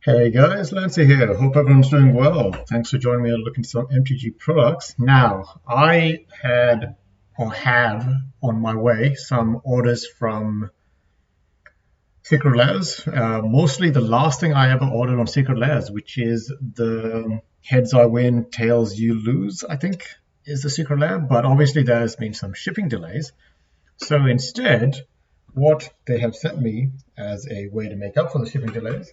Hey guys, Lancy here. Hope everyone's doing well. Thanks for joining me on looking at some MTG products. Now, I had or have on my way some orders from Secret Lairs. Mostly the last thing I ever ordered on Secret Lairs, which is the Heads I Win, Tails You Lose, I think is the Secret Lair. But obviously there's been some shipping delays. So instead, what they have sent me as a way to make up for the shipping delays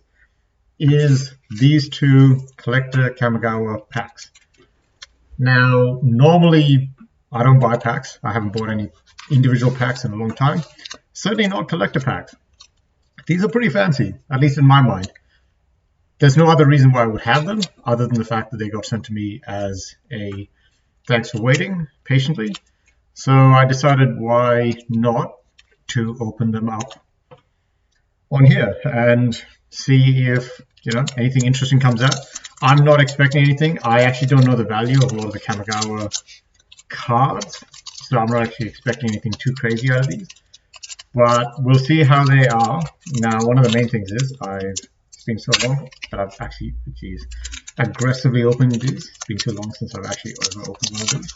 is these two collector Kamigawa packs. Now, normally I don't buy packs. I haven't bought any individual packs in a long time. Certainly not collector packs. These are pretty fancy, at least in my mind. There's no other reason why I would have them other than the fact that they got sent to me as a thanks for waiting patiently. So I decided why not to open them up on here and see if anything interesting comes out. I'm not expecting anything. I actually don't know the value of a lot of the Kamigawa cards, so I'm not actually expecting anything too crazy out of these. But we'll see how they are. Now, one of the main things is it's been so long that I've actually, aggressively opened these. It's been too long since I've actually ever opened one of these.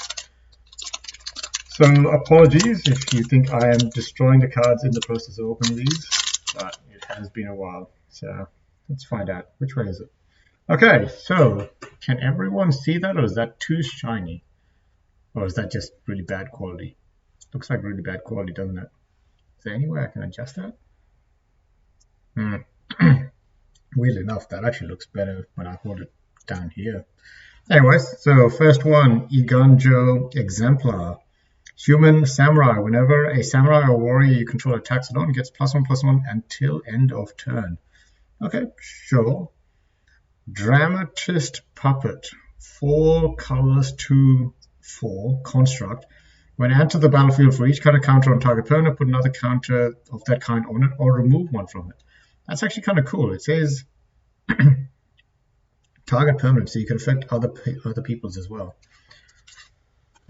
So apologies if you think I am destroying the cards in the process of opening these, but it has been a while. So let's find out. Which way is it? Okay, so can everyone see that, or is that too shiny? Or is that just really bad quality? Looks like really bad quality, doesn't it? Is there any way I can adjust that? Weirdly enough, that actually looks better when I hold it down here. Anyways, so first one, Eiganjo Exemplar. Human Samurai. Whenever a samurai or warrior you control attacks alone, gets +1/+1 until end of turn. Okay, sure. Dramatist Puppet. 4 colors, 2/4 construct. When enter the battlefield, for each kind of counter on target permanent, put another counter of that kind on it or remove one from it. That's actually kind of cool. It says target permanent, so you can affect other people's as well.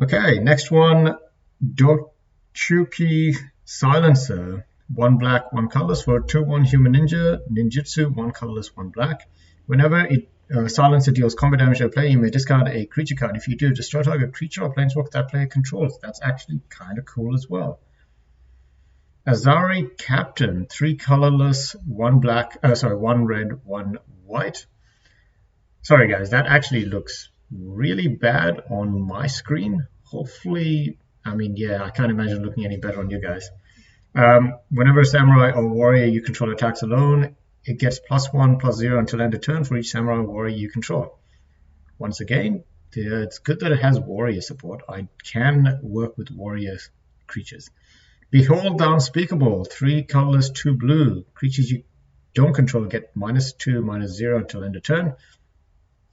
Okay, next one, Dochuki Silencer. 1 black, 1 colorless for a 2/1 human ninja. Ninjutsu, 1 colorless, 1 black. Whenever it Silencer deals combat damage to a player, you may discard a creature card. If you do, destroy target creature or planeswalker that player controls. That's actually kind of cool as well. Azari Captain, 3 colorless, 1 black, 1 red, 1 white. Sorry guys, that actually looks really bad on my screen. Hopefully, I can't imagine looking any better on you guys. Whenever a samurai or warrior you control attacks alone, it gets +1/+0 until end of turn for each samurai or warrior you control. Once again, it's good that it has warrior support. I can work with warrior creatures. Behold the Unspeakable, 3 colorless, 2 blue. Creatures you don't control get -2/-0 until end of turn.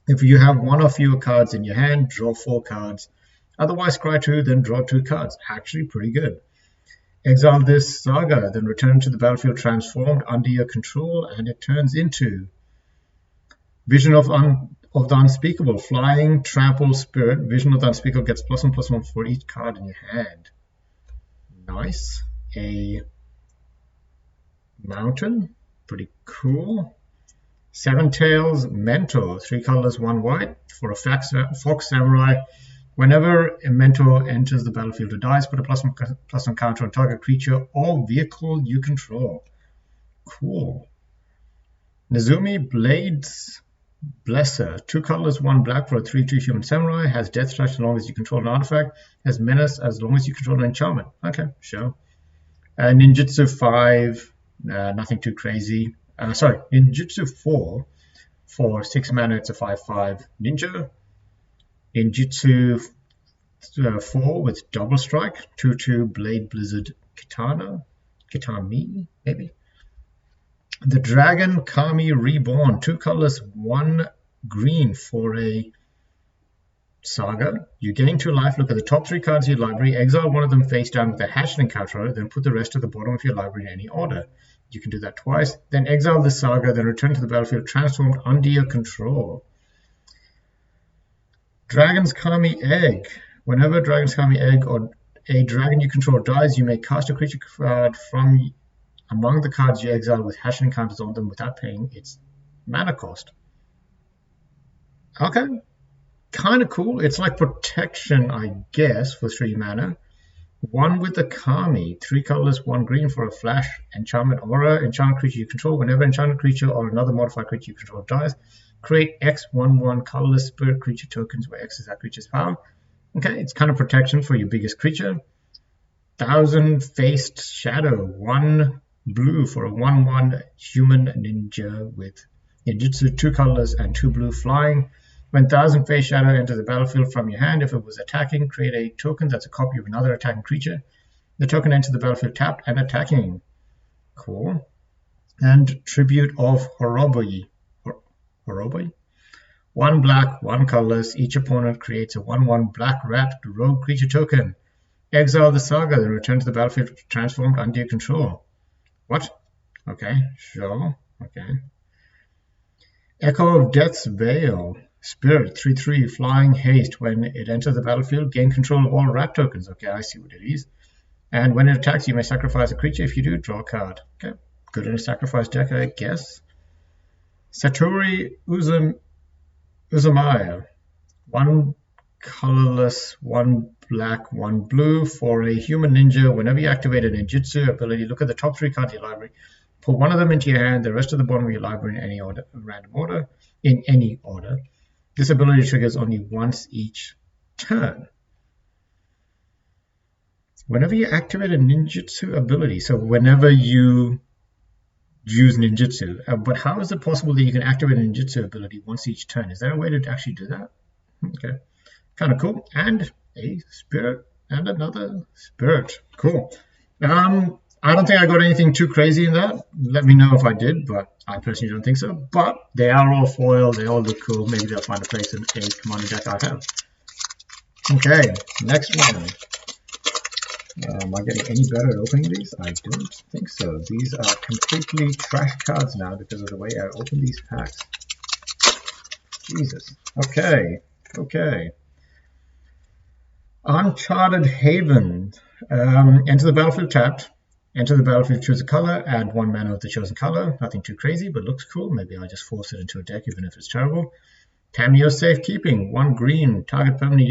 If you have one or fewer cards in your hand, draw 4 cards. Otherwise, scry 2, then draw 2 cards. Actually pretty good. Exile this saga, then return to the battlefield transformed under your control, and it turns into Vision of the Unspeakable, Flying Trample Spirit. Vision of the Unspeakable gets +1/+1 for each card in your hand. Nice. A mountain, pretty cool. Seven Tails Mentor, 3 colors, 1 white for a Fox Samurai. Whenever a mentor enters the battlefield or dies, put a +1/+1 counter on target creature or vehicle you control. Cool. Nezumi Blades Blesser. 2 colors, 1 black for a 3/2 human samurai. Has Death Slash as long as you control an artifact. Has Menace as long as you control an enchantment. Okay, sure. Ninjutsu 5. Nothing too crazy. Ninjutsu 4. For 6 mana, it's a 5/5 ninja. Ninjutsu 4 with double strike, 2/2 Blade Blizzard Kitami, maybe. The Dragon Kami Reborn, 2 colors, 1 green for a saga. You gain 2 life, look at the top 3 cards of your library, exile one of them face down with a hatchling counter on it, then put the rest at the bottom of your library in any order. You can do that twice, then exile the saga, then return to the battlefield transformed under your control. Dragon's Kami Egg. Whenever Dragon's Kami Egg or a dragon you control dies, you may cast a creature card from among the cards you exile with hatchling counters on them without paying its mana cost. Okay, kind of cool. It's like protection, I guess, for 3 mana. 1 with the Kami, 3 colorless, 1 green for a flash enchantment aura. Enchanted creature you control. Whenever enchanted creature or another modified creature you control dies, create X 1/1 colorless spirit creature tokens where X is that creature's power. Okay, it's kind of protection for your biggest creature. Thousand-Faced Shadow, 1 blue for a 1/1 human ninja with ninjutsu, 2 colorless and 2 blue flying. When Thousand-Faced Shadow enters the battlefield from your hand, if it was attacking, create a token that's a copy of another attacking creature. The token enters the battlefield tapped and attacking. Cool. And Tribute of Horoboi. Horoboi? 1 black, 1 colorless. Each opponent creates a 1/1 black rat rogue creature token. Exile the Saga, then return to the battlefield transformed under your control. What? Okay, sure. Okay. Echo of Death's Veil. Spirit, 3/3, flying haste. When it enters the battlefield, gain control of all rat tokens. Okay, I see what it is. And when it attacks, you may sacrifice a creature. If you do, draw a card. Okay, good in a sacrifice deck, I guess. Satori Uzumaya. 1 colorless, 1 black, 1 blue for a human ninja. Whenever you activate a ninjutsu ability, look at the top 3 cards of your library. Put 1 of them into your hand, the rest of the bottom of your library in any order, random order, in any order. This ability triggers only once each turn. Whenever you activate a ninjutsu ability, so whenever you use ninjutsu, but how is it possible that you can activate a ninjutsu ability once each turn? Is there a way to actually do that? Okay, kind of cool. And a spirit and another spirit. Cool. I don't think I got anything too crazy in that. Let me know if I did, but I personally don't think so. But they are all foil. They all look cool. Maybe they'll find a place in a commander deck I have. Okay, next one. Am I getting any better at opening these? I don't think so. These are completely trash cards now because of the way I open these packs. Jesus. Okay. Uncharted Haven. Enter the battlefield tapped. Enter the battlefield, choose a color, add 1 mana of the chosen color. Nothing too crazy, but looks cool. Maybe I just force it into a deck even if it's terrible. Tamiyo Safekeeping. 1 green. Target permanent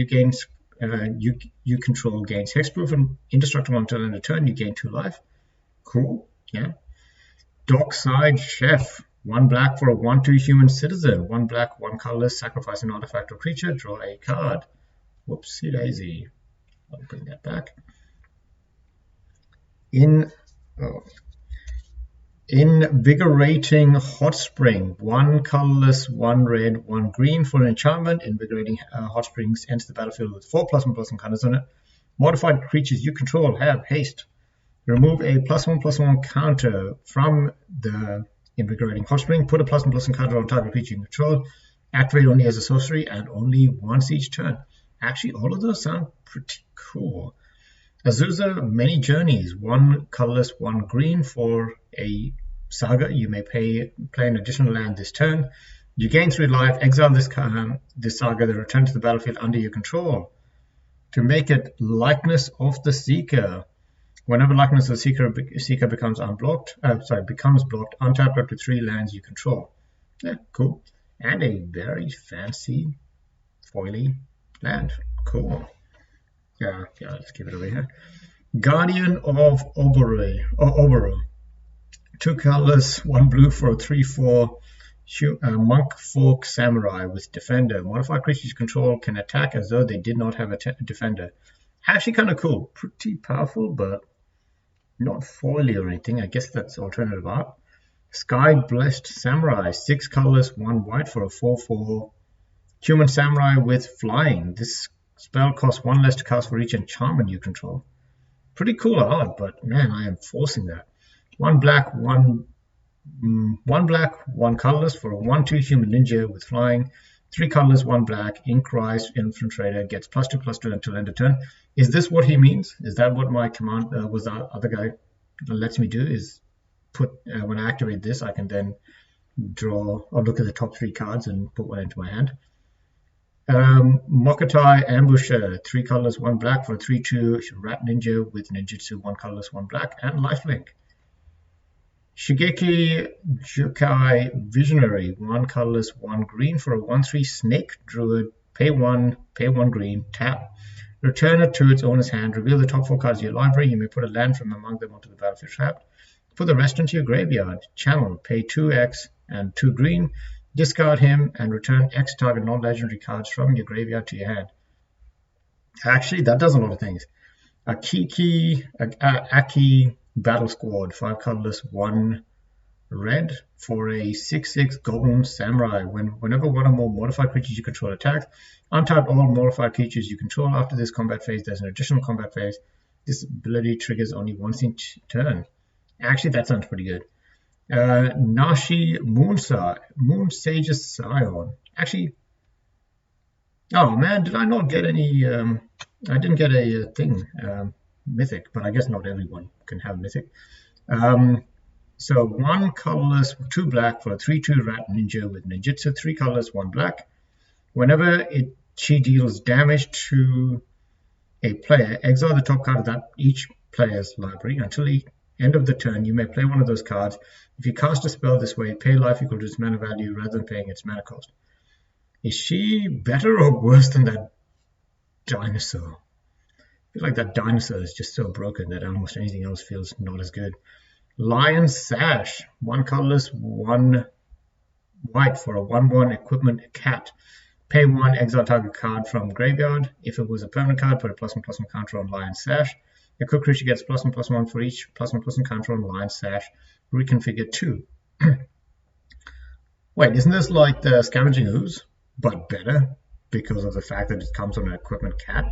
you control gains hexproof and indestructible until end of turn. You gain 2 life. Cool. Yeah. Dockside Chef. 1 black for a 1/2 human citizen. 1 black, 1 colorless. Sacrifice an artifact or creature. Draw a card. Whoopsie daisy. I'll bring that back. Invigorating Hot Spring. 1 colorless, 1 red, 1 green for an enchantment. Invigorating Hot Springs enters the battlefield with 4+1/+1 counters on it. Modified creatures you control have haste. Remove a +1/+1 counter from the Invigorating Hot Spring. Put a +1/+1 counter on target creature you control. Activate only as a sorcery and only once each turn. Actually, all of those sound pretty cool. Azusa Many Journeys. 1 colorless, 1 green for a saga. You may play an additional land this turn. You gain 3 life. Exile this saga, then return to the battlefield under your control. To make it Likeness of the Seeker. Whenever Likeness of the Seeker becomes blocked, untap up to 3 lands you control. Yeah, cool. And a very fancy foily land. Cool. Yeah, let's keep it over here. Guardian of Oboro. 2 colors, 1 blue for a 3/4 Monk Folk Samurai with Defender. Modified creatures you control can attack as though they did not have a Defender. Actually kind of cool. Pretty powerful, but not foily or anything. I guess that's alternative art. Sky Blessed Samurai. 6 colors, 1 white for a 4/4 Human Samurai with Flying. This spell costs 1 less to cast for each enchantment you control. Pretty cool art, but man, I am forcing that. 1 black, 1 colorless for a 1/2 human ninja with Flying. 3 colorless, 1 black. Inkrise Infiltrator gets +2/+2 until end of turn. Is this what he means? Is that what my command was? The other guy lets me do is put when I activate this, I can then draw or look at the top 3 cards and put 1 into my hand. Mokatai Ambusher. 3 colors, 1 black for a 3/2 rat ninja with ninjutsu. 1 colorless, 1 black, and lifelink. Shigeki Jukai Visionary, 1 colorless, 1 green for a 1/3 snake druid. Pay 1 green, tap. Return it to its owner's hand. Reveal the top 4 cards of your library. You may put a land from among them onto the battlefield trapped. Put the rest into your graveyard. Channel, pay 2x and 2 green. Discard him and return X target non-legendary cards from your graveyard to your hand. Actually, that does a lot of things. Aki Battle Squad, 5 colorless, 1 red for a 6/6 Goblin Samurai. Whenever one or more modified creatures you control attacks, untap all modified creatures you control. After this combat phase, there's an additional combat phase. This ability triggers only once each turn. Actually, that sounds pretty good. Nashi Moon Sage's Scion. Actually, oh man, did I not get any? I didn't get a thing, mythic, but I guess not everyone can have mythic. So 1 colorless, 2 black for a 3/2 rat ninja with ninjutsu. 3 colorless, 1 black. Whenever she deals damage to a player, exile the top card of that each player's library. Until the end of the turn, you may play one of those cards. If you cast a spell this way, pay life equal to its mana value rather than paying its mana cost. Is she better or worse than that dinosaur? I feel like that dinosaur is just so broken that almost anything else feels not as good. Lion Sash, 1 colorless, 1 white for a 1/1 equipment cat. Pay 1, exile target card from graveyard. If it was a permanent card, put a +1/+1 counter on Lion Sash. A quick creature gets +1/+1 for each +1/+1 counter on Lion Sash. Reconfigure 2. Wait, isn't this like the Scavenging Ooze, but better because of the fact that it comes on an equipment cat?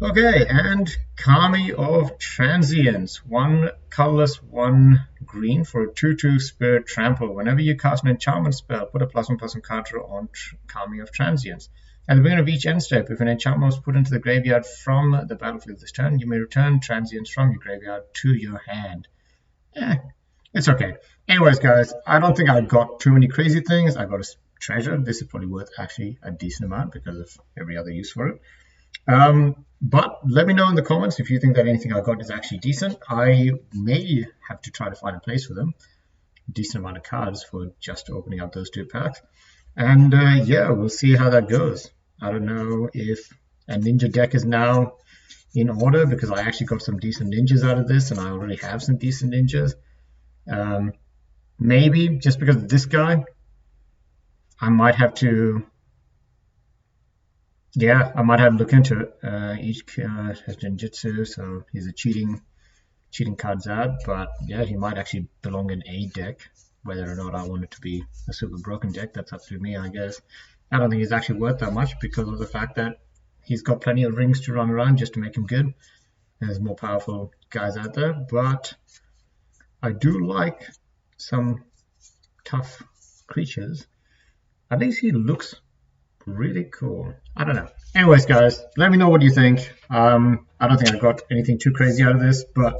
Okay, and Kami of Transience, 1 colorless, 1 green for a 2/2 Spirit Trample. Whenever you cast an enchantment spell, put a +1/+1 counter on Kami of Transience. At the beginning of each end step, if an enchantment was put into the graveyard from the battlefield this turn, you may return Transience from your graveyard to your hand. It's okay. Anyways, guys, I don't think I got too many crazy things. I got a treasure. This is probably worth actually a decent amount because of every other use for it. But let me know in the comments if you think that anything I got is actually decent. I may have to try to find a place for them. Decent amount of cards for just opening up those 2 packs. And yeah, we'll see how that goes. I don't know if a ninja deck is now in order because I actually got some decent ninjas out of this and I already have some decent ninjas. Maybe just because of this guy, I might have to... Yeah, I might have to look into it. Each card has ninjutsu, so he's a cheating cards out. But yeah, he might actually belong in a deck. Whether or not I want it to be a super broken deck, that's up to me, I guess. I don't think he's actually worth that much because of the fact that he's got plenty of rings to run around just to make him good. There's more powerful guys out there, but I do like some tough creatures. At least he looks really cool. I don't know. Anyways, guys, let me know what you think. I don't think I got anything too crazy out of this, but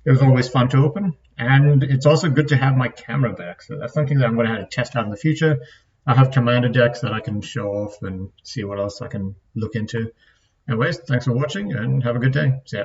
it was always fun to open. And it's also good to have my camera back. So that's something that I'm going to have to test out in the future. I have commander decks that I can show off and see what else I can look into. Anyways, thanks for watching and have a good day. See ya.